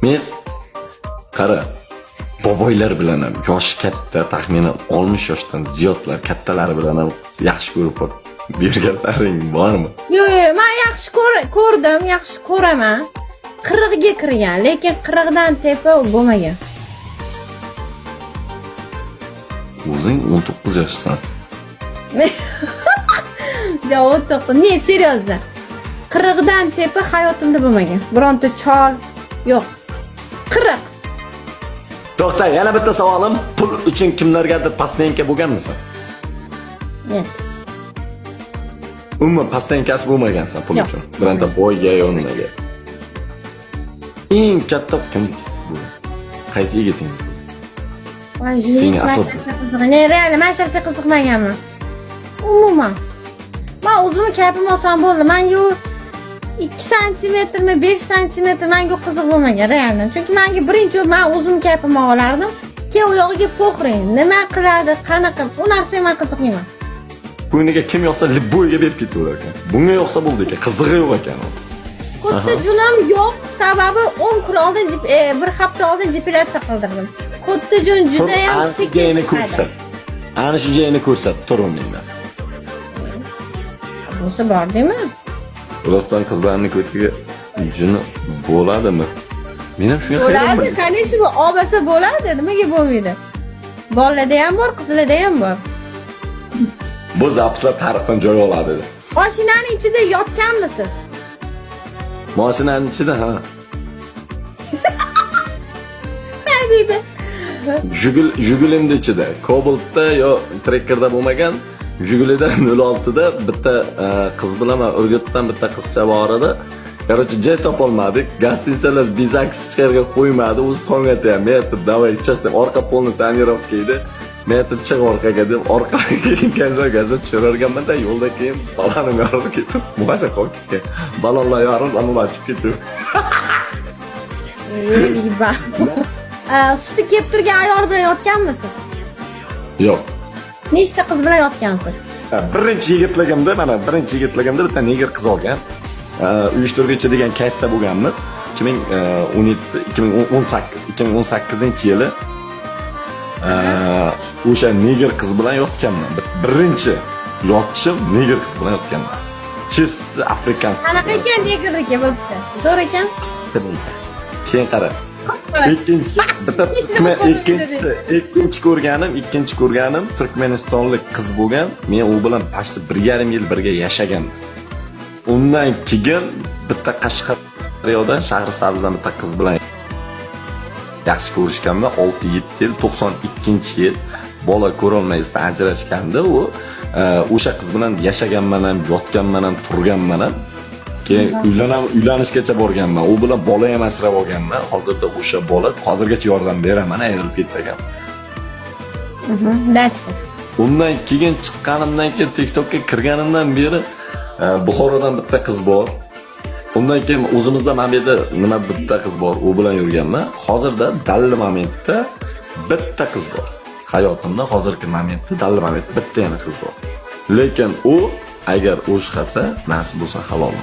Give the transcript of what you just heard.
Men qara, boboylar bilan ham yoshi katta, taxminan 60 yoshdan ziyodlar, kattalari bilan ham yaxshi ko'rib berganlaring bormi? Yo'q, men yaxshi ko'rdim, yaxshi ko'raman. 40 ga kirgan, lekin 40 dan tepa bo'lmagan. O'zing 19 yoshsan. Javob to'qta. Ne, seriozda. 40 dan tepa hayotimda bo'lmagan. Bironta chol yo'q. 40. To'xta, yana bitta savolim. Pul uchun kimlargadir pastenka bo'lganmisan? Yo'q. Umuman pastenkasi bo'lmagansan pul uchun. Bironta boyga yo'nmaga. Eng katta kimlik bu? Qaysi yigiting? Voy, yurib qiziqmagan. Ne, real, men shaxsiy qiziqmaganman. Umuman. Men o'zimni kapim olsam bo'ldi. Menga 2 santimetrmi, 5 santimetr menga qiziq bo'lmagan realdan. Chunki menga birinchi men o'zim kapimni olardim. Keyin u yog'iga po'xring. Nima qiladi, qanaqa, bu narsaga men qiziqmayman. Ko'niga kim yoqsa libboyga berib ketaverar ekan. Bunga yoqsa bo'ldi ekan, qizig'i yo'q ekan. Xuddi junim yo'q, sababi 10 kun oldin bir hafta oldin depilatsiya qildirdim. Xuddi jun juda ham sekin ko'rsat. Ana shu joyini ko'rsat, turmingdan. Bo'lsa bor deymi? Rostdan qizlarning ko'tiga juni bo'ladimi? Men ham shunga hayronman. Bo'ladi, конечно, bu obasa bo'ladi, nimaga bo'lmaydi? Bolalarda ham bor, qizlarda ham bor. Bu zapslar tarixdan joy oladi. Mashinaning ichida yotganmisiz? Mashinaning ichida, ha. Nima deydi? Jugulimda ichida, Cobalt'da yo Trekker'da bo'lmagan, Jugulida 06da bitta qiz bilan Urgutdan bitta qizcha bor edi. Короче, joy topolmadik. Gostinsalar bizaks chiqarga qo'ymadi. O'zi tong aytayapti. Men aytdim, "Davay ichasdan orqa polni tonirovka edi." Men aytdim, "Chiq orqaga" deb, orqaga keyin gazga tushirarganman-da, yo'lda keyin balonim yorilib ketib, boshqa qolib ketgan. Balonlar yorilib, anolar chiqib ketdi. Suti kelib turgan ayol bilan yotganmisiz? Yo'q. Nechta qiz bilan yotgansiz? Birinchi yigitligimda bitta neger qiz olgan. Uyushtiruvchi degan kaytda bo'lganmiz. 2018-yili o'sha neger qiz bilan yotganman. Birinchi yotishim neger qiz bilan yotganman. Chist afrikansk. Qanaqa ekan negerligi bo'pti? Zo'r ekan. Keyin qara. ikkinchi ko'rganim Turkmanistonlik qiz bo'lgan. Men u bilan pashti 1,5 yil birga yashaganman. Undan keyin bitta Qashqadaryodan Shahrisabzdan bitta qiz bilan yaxshi ko'rishganman. 6-7 yil, 92-yil bola ko'ra olmaysiz ajrashganda u o'sha qiz bilan yashaganman ham, yotganman ham, turganman ham. Keyin uylanishgacha borganman. U bilan bola ham asrab olganman. Hozirda o'sha bola hozirgacha yordam beraman, ayrilib ketsak ham. Dальше. Undan keyin chiqqanimdan keyin TikTokka kirganimdan beri Buxorodan bitta qiz bor. Undan keyin o'zimizda mana bu yerda nima bitta qiz bor, u bilan yurganman. Hozirda dalli momentda bitta qiz bor. Hayotimda hozirgi momentda dalli momentda bitta yana qiz bor. Lekin u agar o'shqasa, nasib bo'lsa halol.